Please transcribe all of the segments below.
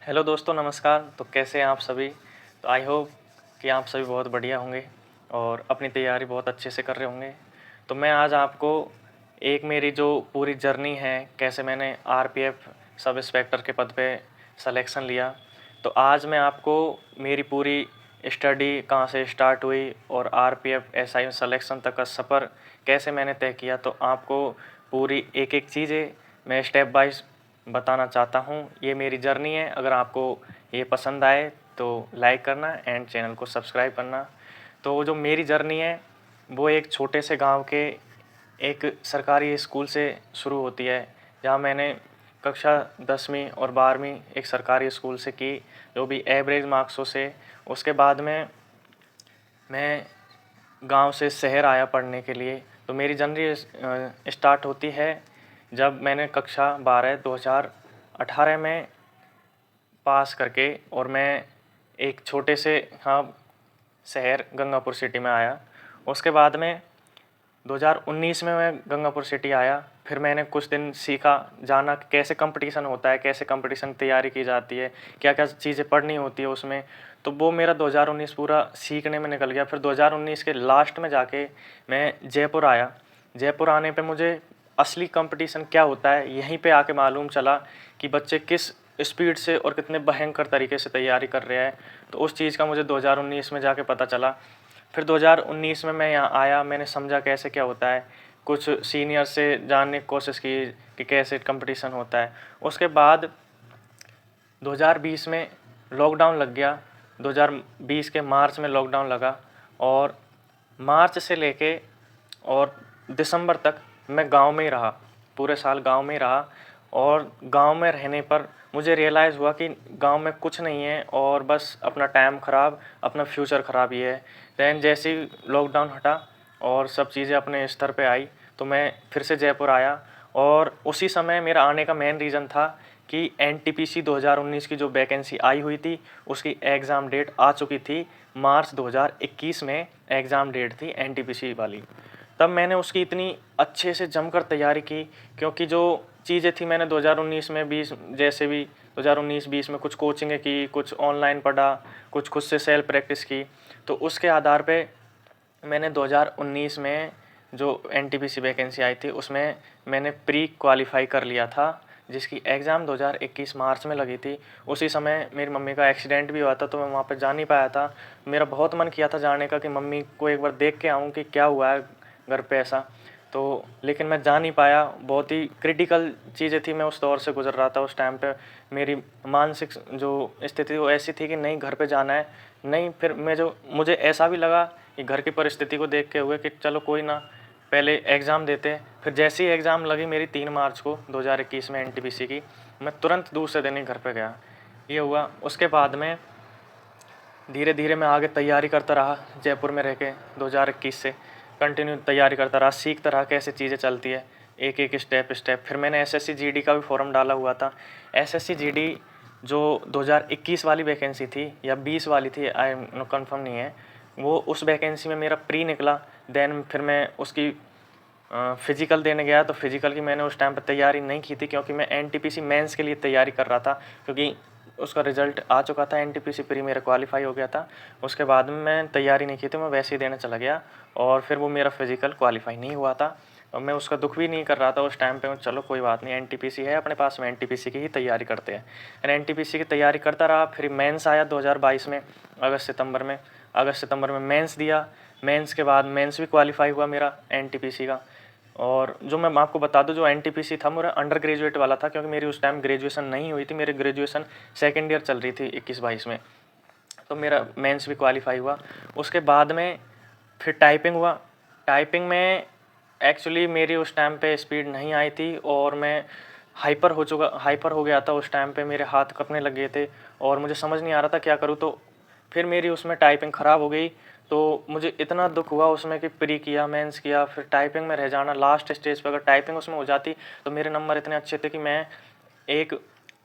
Hello दोस्तों, नमस्कार। तो कैसे हैं आप सभी? तो आई होप कि आप सभी बहुत बढ़िया होंगे और अपनी तैयारी बहुत अच्छे से कर रहे होंगे। तो मैं आज आपको एक मेरी जो पूरी जर्नी है, कैसे मैंने आरपीएफ सब इंस्पेक्टर के पद पे सिलेक्शन लिया, तो आज मैं आपको मेरी पूरी स्टडी कहाँ से स्टार्ट हुई और आरपीएफ एसआई सिलेक्शन तक का सफ़र कैसे मैंने तय किया, तो आपको पूरी एक-एक चीज़ें मैं स्टेप बाय बताना चाहता हूँ। ये मेरी जर्नी है। अगर आपको ये पसंद आए तो लाइक करना एंड चैनल को सब्सक्राइब करना। तो जो मेरी जर्नी है वो एक छोटे से गांव के एक सरकारी स्कूल से शुरू होती है, जहाँ मैंने कक्षा 10वीं और 12वीं एक सरकारी स्कूल से की, जो भी एवरेज मार्क्सों से। उसके बाद में मैं गांव से शहर आया पढ़ने के लिए। तो मेरी जर्नी स्टार्ट होती है जब मैंने कक्षा 12 2018 में पास करके और मैं एक छोटे से शहर गंगापुर सिटी में आया। उसके बाद में 2019 में मैं गंगापुर सिटी आया। फिर मैंने कुछ दिन सीखा, जाना कि कैसे कंपटीशन होता है, कैसे कंपटीशन की तैयारी की जाती है, क्या क्या चीज़ें पढ़नी होती है उसमें। तो वो मेरा 2019 पूरा सीखने में निकल गया। फिर 2019 के लास्ट में जाके मैं जयपुर आया। जयपुर आने पे मुझे असली कंपटीशन क्या होता है यहीं पे आके मालूम चला कि बच्चे किस स्पीड से और कितने भयंकर तरीके से तैयारी कर रहे हैं। तो उस चीज़ का मुझे 2019 में जाके पता चला। फिर 2019 में मैं यहाँ आया, मैंने समझा कैसे क्या होता है, कुछ सीनियर से जानने की कोशिश की कि कैसे कंपटीशन होता है। उसके बाद 2020 में लॉकडाउन लग गया। 2020 के मार्च में लॉकडाउन लगा और मार्च से लेके और दिसंबर तक मैं गांव में ही रहा। पूरे साल गांव में ही रहा और गांव में रहने पर मुझे रियलाइज़ हुआ कि गांव में कुछ नहीं है और बस अपना टाइम ख़राब, अपना फ्यूचर ख़राब ही है। दैन जैसे ही लॉकडाउन हटा और सब चीज़ें अपने स्तर पे आई, तो मैं फिर से जयपुर आया। और उसी समय मेरा आने का मेन रीज़न था कि एनटीपीसी 2019 की जो वैकेंसी आई हुई थी, उसकी एग्ज़ाम डेट आ चुकी थी। मार्च 2021 में एग्ज़ाम डेट थी एनटीपीसी वाली। तब मैंने उसकी इतनी अच्छे से जमकर तैयारी की, क्योंकि जो चीज़ें थी मैंने 2019 में 20 जैसे भी 2019-20 में कुछ कोचिंगें की, कुछ ऑनलाइन पढ़ा, कुछ खुद से सेल्फ प्रैक्टिस की। तो उसके आधार पे मैंने 2019 में जो एनटीपीसी वैकेंसी आई थी उसमें मैंने प्री क्वालिफाई कर लिया था, जिसकी एग्ज़ाम 2021 मार्च में लगी थी। उसी समय मेरी मम्मी का एक्सीडेंट भी हुआ था, तो मैं वहाँ पे जा नहीं पाया था। मेरा बहुत मन किया था जाने का कि मम्मी को एक बार देख के आऊँ कि क्या हुआ है घर पे ऐसा। तो लेकिन मैं जा नहीं पाया। बहुत ही क्रिटिकल चीज़ें थी, मैं उस दौर से गुज़र रहा था उस टाइम पे। मेरी मानसिक जो स्थिति वो ऐसी थी कि नहीं, घर पे जाना है। नहीं, फिर मुझे ऐसा भी लगा कि घर की परिस्थिति को देख के हुए कि चलो कोई ना, पहले एग्ज़ाम देते हैं। फिर जैसे ही एग्ज़ाम लगी मेरी 3 मार्च को 2021 में एनटीपीसी की, मैं तुरंत दूसरे दिन ही घर पे गया। ये हुआ। उसके बाद में धीरे धीरे मैं आगे तैयारी करता रहा जयपुर में रह के। 2021 से कंटिन्यू तैयारी करता रहा, सीखता रहा कैसे चीज़ें चलती है, एक एक स्टेप। फिर मैंने एसएससी जीडी का भी फॉर्म डाला हुआ था। एसएससी जीडी जो 2021 वाली वैकेंसी थी या 20 वाली थी, आई नो कन्फर्म नहीं है, वो उस वैकेंसी में मेरा प्री निकला। देन फिर मैं उसकी फिज़िकल देने गया। तो फिज़िकल की मैंने उस टाइम पर तैयारी नहीं की थी, क्योंकि मैं एनटीपीसी मेंस के लिए तैयारी कर रहा था, क्योंकि उसका रिज़ल्ट आ चुका था। एनटीपीसी प्री मेरा क्वालिफाई हो गया था। उसके बाद में मैं तैयारी नहीं की थी, मैं वैसे ही देने चला गया और फिर वो मेरा फिज़िकल क्वालिफाई नहीं हुआ था। और मैं उसका दुख भी नहीं कर रहा था उस टाइम पे। चलो कोई बात नहीं, एनटीपीसी है अपने पास में, एनटीपीसी की ही तैयारी करते हैं। एंड एनटीपीसी की तैयारी करता रहा। फिर मेंस आया 2022 में, अगस्त सितंबर में मेंस दिया। मेंस के बाद मेंस भी क्वालिफाई हुआ मेरा एनटीपीसी का। और जो मैं आपको बता दूं, जो एनटीपीसी था मेरा अंडर ग्रेजुएट वाला था, क्योंकि मेरी उस टाइम ग्रेजुएशन नहीं हुई थी। मेरी ग्रेजुएशन सेकेंड ईयर चल रही थी 21-22 में। तो मेरा मेंस भी क्वालिफाई हुआ। उसके बाद में फिर टाइपिंग हुआ। टाइपिंग में एक्चुअली मेरी उस टाइम पे स्पीड नहीं आई थी और मैं हाइपर हो गया था उस टाइम पे। मेरे हाथ कँपने लग गए थे और मुझे समझ नहीं आ रहा था क्या करूँ। तो फिर मेरी उसमें टाइपिंग ख़राब हो गई। तो मुझे इतना दुख हुआ उसमें कि प्री किया, मेंस किया, फिर टाइपिंग में रह जाना लास्ट स्टेज पे। अगर टाइपिंग उसमें हो जाती तो मेरे नंबर इतने अच्छे थे कि मैं एक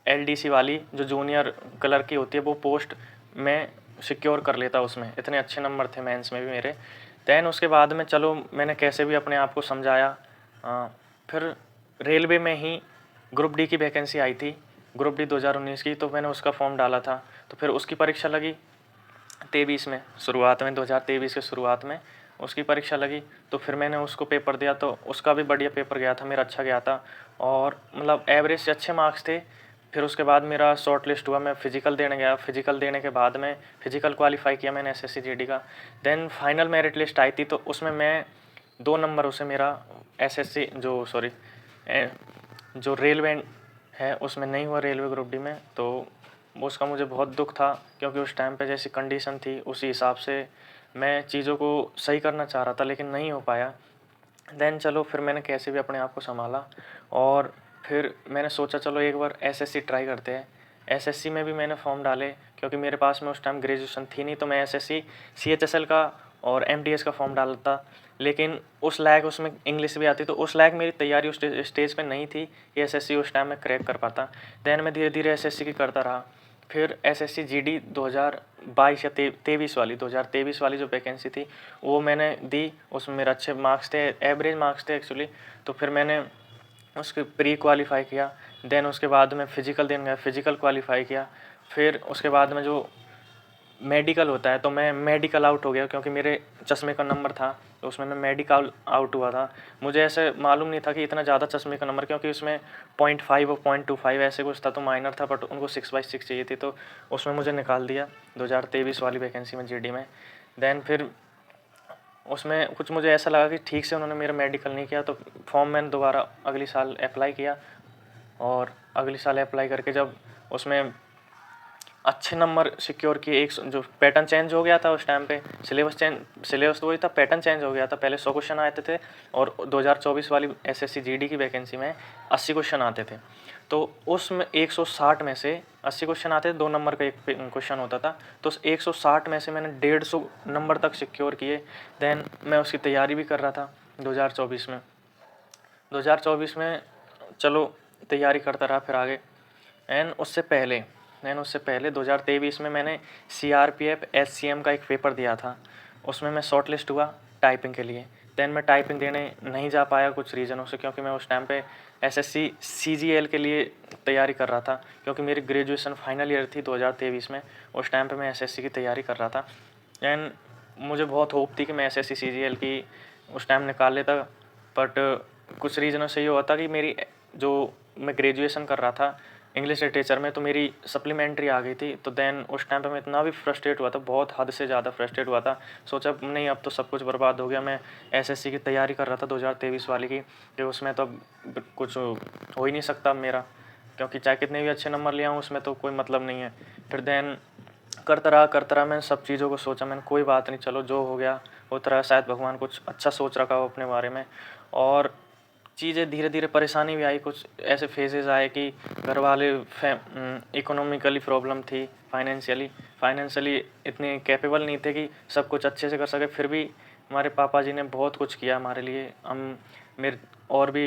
एलडीसी वाली जो जूनियर क्लर्क की होती है वो पोस्ट में सिक्योर कर लेता। उसमें इतने अच्छे नंबर थे मेंस में भी मेरे। दैन उसके बाद में चलो मैंने कैसे भी अपने आप को समझाया। फिर रेलवे में ही ग्रुप डी की वैकेंसी आई थी। ग्रुप डी 2019 की, तो मैंने उसका फॉर्म डाला था। तो फिर उसकी परीक्षा लगी 23 में, शुरुआत में 2023 के शुरुआत में उसकी परीक्षा लगी। तो फिर मैंने उसको पेपर दिया, तो उसका भी बढ़िया पेपर गया था, मेरा अच्छा गया था और मतलब एवरेज से अच्छे मार्क्स थे। फिर उसके बाद मेरा शॉर्ट लिस्ट हुआ, मैं फिजिकल देने गया। फिजिकल देने के बाद में फिजिकल क्वालिफाई किया मैंने एसएससी जीडी का। देन फाइनल मेरिट लिस्ट आई थी, तो उसमें मैं 2 नंबरों से मेरा एसएससी जो रेलवे है उसमें नहीं हुआ, रेलवे ग्रुप डी में। तो उसका मुझे बहुत दुख था, क्योंकि उस टाइम पे जैसी कंडीशन थी उसी हिसाब से मैं चीज़ों को सही करना चाह रहा था, लेकिन नहीं हो पाया। देन चलो फिर मैंने कैसे भी अपने आप को संभाला और फिर मैंने सोचा चलो एक बार एसएससी ट्राई करते हैं। एसएससी में भी मैंने फॉर्म डाले, क्योंकि मेरे पास में उस टाइम ग्रेजुएशन थी नहीं, तो मैं एसएससी सीएचएसएल का और एमटीएस का फॉर्म डाला था। लेकिन उस लायक उसमें इंग्लिश भी आती, तो उस लायक मेरी तैयारी उस स्टेज पे नहीं थी कि एसएससी उस टाइम में क्रैक कर पाता। देन मैं धीरे धीरे एसएससी की करता रहा। फिर एसएससी जीडी 2022 या 23 वाली 2023 वाली जो वैकेंसी थी वो मैंने दी। उसमें मेरे अच्छे मार्क्स थे, एवरेज मार्क्स थे एक्चुअली। तो फिर मैंने उसके प्री क्वालिफाई किया। देन उसके बाद में फ़िज़िकल देने गया, फ़िज़िकल क्वालिफाई किया। फिर उसके बाद में जो मेडिकल होता है, तो मैं मेडिकल आउट हो गया, क्योंकि मेरे चश्मे का नंबर था, तो उसमें मैं मेडिकल आउट हुआ था। मुझे ऐसे मालूम नहीं था कि इतना ज़्यादा चश्मे का नंबर, क्योंकि उसमें 0.5 और 0.25 ऐसे कुछ था, तो माइनर था, बट उनको 6/6 चाहिए थी, तो उसमें मुझे निकाल दिया 2023 वाली वैकेंसी में जीडी में। देन फिर उसमें कुछ मुझे ऐसा लगा कि ठीक से उन्होंने मेरा मेडिकल नहीं किया, तो फॉर्म मैंने दोबारा अगले साल अप्लाई किया। और अगले साल अप्लाई करके जब उसमें अच्छे नंबर सिक्योर किए, एक जो पैटर्न चेंज हो गया था उस टाइम पे, सिलेबस तो वही था, पैटर्न चेंज हो गया था। पहले 100 क्वेश्चन आते थे और 2024 वाली एसएससी जीडी की वैकेंसी में 80 क्वेश्चन आते थे। तो उसमें 160 में से 80 क्वेश्चन आते थे, 2 नंबर का एक क्वेश्चन होता था। तो उस 160 में से मैंने 150 नंबर तक सिक्योर किए। देन मैं उसकी तैयारी भी कर रहा था 2024 में। 2024 में चलो तैयारी करता रहा फिर आगे। उससे पहले 2023 में मैंने सीआरपीएफ एससीएम का एक पेपर दिया था। उसमें मैं शॉर्ट लिस्ट हुआ टाइपिंग के लिए। देन मैं टाइपिंग देने नहीं जा पाया कुछ रीज़नों से, क्योंकि मैं उस टाइम पे एसएससी सीजीएल के लिए तैयारी कर रहा था, क्योंकि मेरी ग्रेजुएशन फाइनल ईयर थी 2023 में। उस टाइम पे मैं एसएससी की तैयारी कर रहा था। एंड मुझे बहुत होप थी कि मैं एसएससी सीजीएल की उस टाइम निकाल लेता, बट कुछ रीज़नों से ये हुआ था कि मेरी जो मैं ग्रेजुएशन कर रहा था इंग्लिश लिटरेचर में, तो मेरी सप्लीमेंट्री आ गई थी। तो देन उस टाइम पे मैं इतना भी फ्रस्ट्रेट हुआ था, बहुत हद से ज़्यादा फ्रस्ट्रेट हुआ था। सोचा नहीं अब तो सब कुछ बर्बाद हो गया। मैं एसएससी की तैयारी कर रहा था 2023 वाली की, कि उसमें तो अब कुछ हो ही नहीं सकता मेरा, क्योंकि चाहे कितने भी अच्छे नंबर ले आऊँ उसमें तो कोई मतलब नहीं है। फिर देन करता रहा मैंने सब चीज़ों को सोचा, मैंने कोई बात नहीं, चलो जो हो गया होता रहा, शायद भगवान कुछ अच्छा सोच रखा हो अपने बारे में। और चीज़ें धीरे धीरे परेशानी भी आई, कुछ ऐसे फेजेस आए कि घर वाले इकोनॉमिकली प्रॉब्लम थी, फाइनेंशियली इतने कैपेबल नहीं थे कि सब कुछ अच्छे से कर सके। फिर भी हमारे पापा जी ने बहुत कुछ किया हमारे लिए। हम मेरे और भी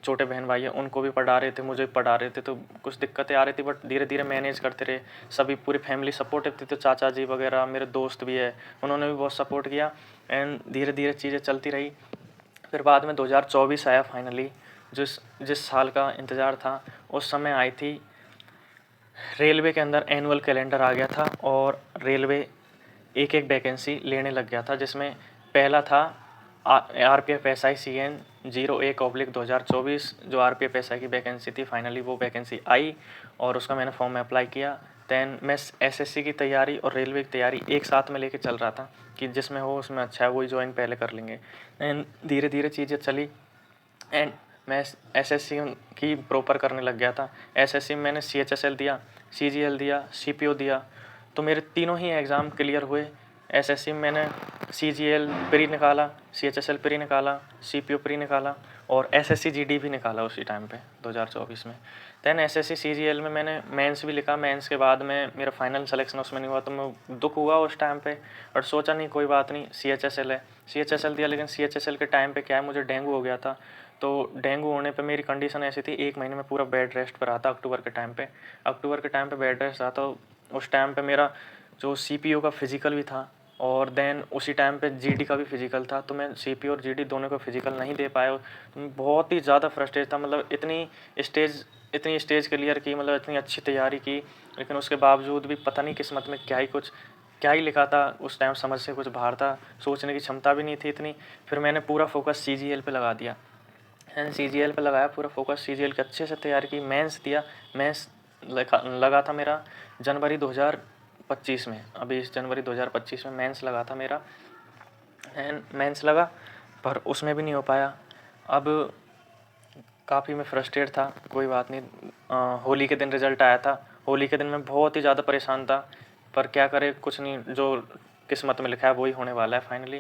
छोटे बहन भाई हैं, उनको भी पढ़ा रहे थे, मुझे भी पढ़ा रहे थे, तो कुछ दिक्कतें आ रही थी, बट धीरे धीरे मैनेज करते रहे। सभी पूरी फैमिली सपोर्टिव थी, तो चाचा जी वगैरह, मेरे दोस्त भी है, उन्होंने भी बहुत सपोर्ट किया। एंड धीरे धीरे चीज़ें चलती रही। फिर बाद में 2024 आया फाइनली, जिस साल का इंतज़ार था। उस समय आई थी रेलवे के अंदर एनुअल कैलेंडर आ गया था, और रेलवे एक एक वैकेंसी लेने लग गया था, जिसमें पहला था आरपीएफ एसआई CN 01/2024, जो आरपीएफ एसआई की वैकेंसी थी। फाइनली वो वैकेंसी आई और उसका मैंने फॉर्म में अप्लाई किया। दैन मैं एसएससी की तैयारी और रेलवे की तैयारी एक साथ में लेके चल रहा था, कि जिसमें हो उसमें अच्छा है वही ज्वाइन पहले कर लेंगे। एंड धीरे धीरे चीज़ें चली एंड मैं एसएससी की प्रॉपर करने लग गया था। एसएससी में मैंने सीएचएसएल दिया, सीजीएल दिया, सीपीओ दिया, तो मेरे तीनों ही एग्ज़ाम क्लियर हुए। एसएससी में मैंने सीजीएल प्री निकाला, सीएचएसएल प्री निकाला, सीपीओ प्री निकाला और एसएससी जीडी भी निकाला उसी टाइम पे 2024 में। दैन एसएससी सीजीएल में मैंने मेंस भी लिखा। मेंस के बाद में मेरा फाइनल सिलेक्शन उसमें नहीं हुआ, तो मैं दुख हुआ उस टाइम पे, बट सोचा नहीं कोई बात नहीं, सीएचएसएल है, सीएचएसएल दिया। लेकिन सीएचएसएल के टाइम पे क्या है, मुझे डेंगू हो गया था। तो डेंगू होने पे मेरी कंडीशन ऐसी थी, 1 महीने में पूरा बेड रेस्ट पर रहा था। अक्टूबर के टाइम पे बेड रेस्ट रहा था। उस टाइम पे मेरा जो सीपीओ का फिज़िकल भी था, और देन उसी टाइम पे जीडी का भी फिजिकल था, तो मैं सीपी और जीडी दोनों को फिजिकल नहीं दे पाया। तो मैं बहुत ही ज़्यादा फ्रस्ट्रेट था, मतलब इतनी स्टेज क्लियर की, मतलब इतनी अच्छी तैयारी की, लेकिन उसके बावजूद भी पता नहीं किस्मत में क्या ही लिखा था। उस टाइम समझ से कुछ बाहर था, सोचने की क्षमता भी नहीं थी इतनी। फिर मैंने पूरा फोकस सीजीएल पे लगा दिया, एंड सीजीएल पे लगाया पूरा फोकस, सीजीएल की अच्छे से तैयारी की, मेंस दिया। मेंस लगा था मेरा जनवरी 2025 में, अभी इस जनवरी 2025 में मेंस लगा था मेरा, एंड मेंस लगा, पर उसमें भी नहीं हो पाया। अब काफ़ी मैं फ्रस्ट्रेट था, कोई बात नहीं। होली के दिन रिज़ल्ट आया था, होली के दिन मैं बहुत ही ज़्यादा परेशान था, पर क्या करें, कुछ नहीं, जो किस्मत में लिखा है वही होने वाला है फाइनली।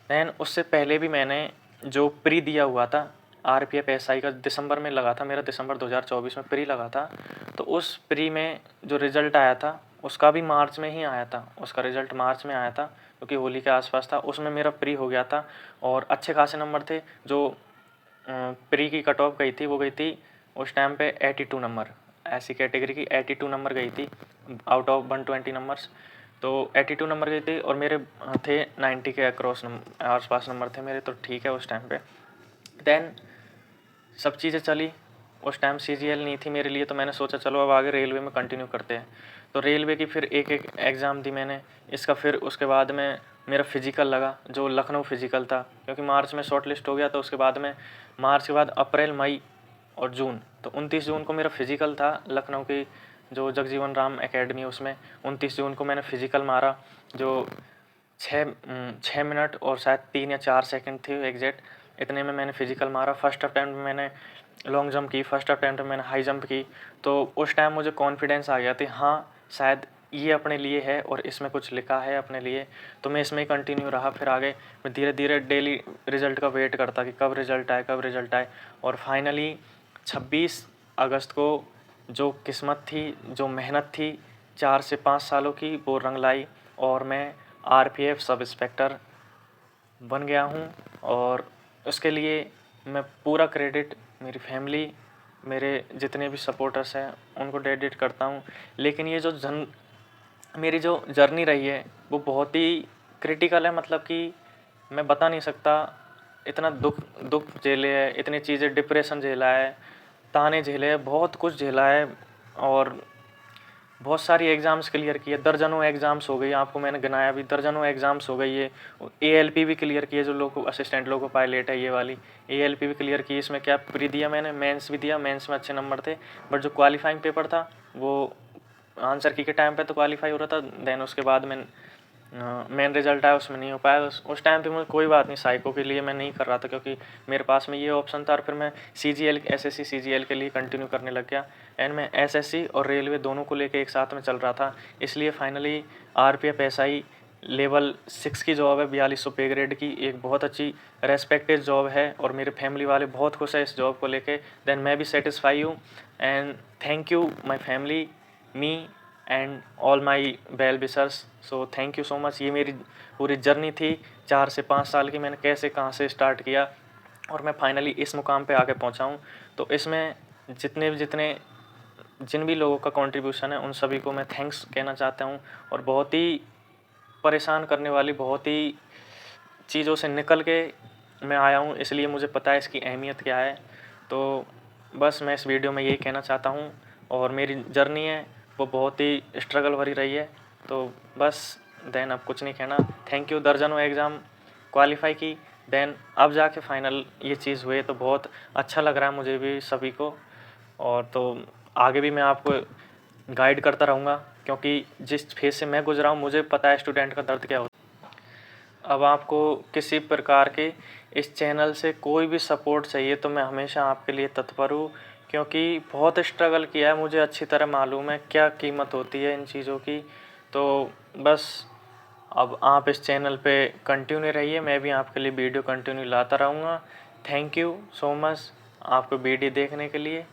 दैन उससे पहले भी मैंने जो प्री दिया हुआ था आरपीएफ एसआई का, दिसंबर में लगा था मेरा, दिसंबर 2024 में प्री लगा था। तो उस प्री में जो रिज़ल्ट आया था उसका भी मार्च में ही आया था, उसका रिज़ल्ट मार्च में आया था, क्योंकि होली के आसपास था। उसमें मेरा प्री हो गया था और अच्छे खासे नंबर थे। जो प्री की कट ऑफ गई थी वो गई थी उस टाइम पे 82 नंबर, ऐसी कैटेगरी की 82 नंबर गई थी आउट ऑफ 120 नंबर्स। तो 82 नंबर गई थी और मेरे थे 90 के अक्रॉस आसपास नंबर थे मेरे, तो ठीक है उस टाइम पे। देन सब चीज़ें चली, उस टाइम सीजीएल नहीं थी मेरे लिए, तो मैंने सोचा चलो अब आगे रेलवे में कंटिन्यू करते हैं। तो रेलवे की फिर एक एग्ज़ाम दी मैंने, इसका फिर उसके बाद में मेरा फिजिकल लगा, जो लखनऊ फिजिकल था, क्योंकि मार्च में शॉर्ट लिस्ट हो गया। तो उसके बाद में मार्च के बाद अप्रैल, मई और जून, तो 29 जून को मेरा फिजिकल था लखनऊ की जो जगजीवन राम एकेडमी है उसमें। 29 जून को मैंने फिजिकल मारा, जो 6 मिनट और शायद 3 या 4 सेकंड थी एग्जैक्ट, इतने में मैंने फिजिकल मारा। फर्स्ट अटैम्प्ट में मैंने लॉन्ग जंप की, फर्स्ट अटैम्प्ट में मैंने हाई जंप की। तो उस टाइम मुझे कॉन्फिडेंस आ गया था, हाँ शायद ये अपने लिए है और इसमें कुछ लिखा है अपने लिए, तो मैं इसमें ही कंटिन्यू रहा। फिर आगे मैं धीरे धीरे डेली रिज़ल्ट का वेट करता कि कब रिज़ल्ट आए, कब रिज़ल्ट आए। और फाइनली 26 अगस्त को जो किस्मत थी, जो मेहनत थी 4 से 5 सालों की, वो रंग लाई और मैं आरपीएफ सब इंस्पेक्टर बन गया हूँ। और उसके लिए मैं पूरा क्रेडिट मेरी फैमिली, मेरे जितने भी सपोर्टर्स हैं उनको डेडिकेट करता हूँ। लेकिन ये जो मेरी जो जर्नी रही है वो बहुत ही क्रिटिकल है, मतलब कि मैं बता नहीं सकता। इतना दुख झेले है, इतनी चीज़ें, डिप्रेशन झेला है, ताने झेले हैं, बहुत कुछ झेला है, और बहुत सारी एग्ज़ाम्स क्लियर की है, दर्जनों एग्ज़ाम्स हो गई, आपको मैंने गिनाया भी, दर्जनों एग्ज़ाम्स हो गई है। एएलपी भी क्लियर की है, जो लोको असिस्टेंट लोको पायलट है ये वाली, एएलपी भी क्लियर की। इसमें क्या प्री दिया मैंने, मेंस भी दिया, मेंस में अच्छे नंबर थे, बट जो क्वालिफाइंग पेपर था वो आंसर की के टाइम पे तो क्वालिफाई हो रहा था, देन उसके बाद में मेन रिजल्ट आया उसमें नहीं हो पाया। उस टाइम पे मुझे कोई बात नहीं, साइको के लिए मैं नहीं कर रहा था, क्योंकि मेरे पास में ये ऑप्शन था। और फिर मैं सीजीएल, एसएससी सीजीएल के लिए कंटिन्यू करने लग गया, एंड मैं एसएससी और रेलवे दोनों को लेके एक साथ में चल रहा था। इसलिए फाइनली आरपीएफ एसआई लेवल 6 की जॉब है, 4200 पे ग्रेड की, एक बहुत अच्छी रेस्पेक्टेड जॉब है, और मेरे फैमिली वाले बहुत खुश है इस जॉब को लेके। देन मैं भी सेटिस्फाई हूँ, and thank you my family, me and all my well wishers. So thank you so much. ये मेरी पूरी जर्नी थी 4 से 5 साल की, मैंने कैसे कहाँ से स्टार्ट किया और मैं फाइनली इस मुकाम पे आके पहुँचा हूँ। तो इसमें जिन भी लोगों का कंट्रीब्यूशन है उन सभी को मैं थैंक्स कहना चाहता हूँ। और बहुत ही परेशान करने वाली, बहुत ही चीज़ों से निकल के मैं आया हूँ, इसलिए मुझे पता है इसकी अहमियत क्या है। तो बस मैं इस वीडियो में यही कहना चाहता हूँ, और मेरी जर्नी है वो बहुत ही स्ट्रगल भरी रही है। तो बस देन अब कुछ नहीं कहना। Thank you. दर्जनों एग्ज़ाम क्वालिफाई की, देन अब जाके फाइनल ये चीज़ हुई, तो बहुत अच्छा लग रहा है मुझे भी, सभी को। और तो आगे भी मैं आपको गाइड करता रहूँगा, क्योंकि जिस फेज़ से मैं गुजरा हूँ मुझे पता है स्टूडेंट का दर्द क्या होता है। अब आपको किसी प्रकार के इस चैनल से कोई भी सपोर्ट चाहिए तो मैं हमेशा आपके लिए तत्पर हूँ, क्योंकि बहुत स्ट्रगल किया है, मुझे अच्छी तरह मालूम है क्या कीमत होती है इन चीज़ों की। तो बस अब आप इस चैनल पे कंटिन्यू रहिए, मैं भी आपके लिए वीडियो कंटिन्यू लाता रहूँगा। थैंक यू सो मच आपको वीडियो देखने के लिए।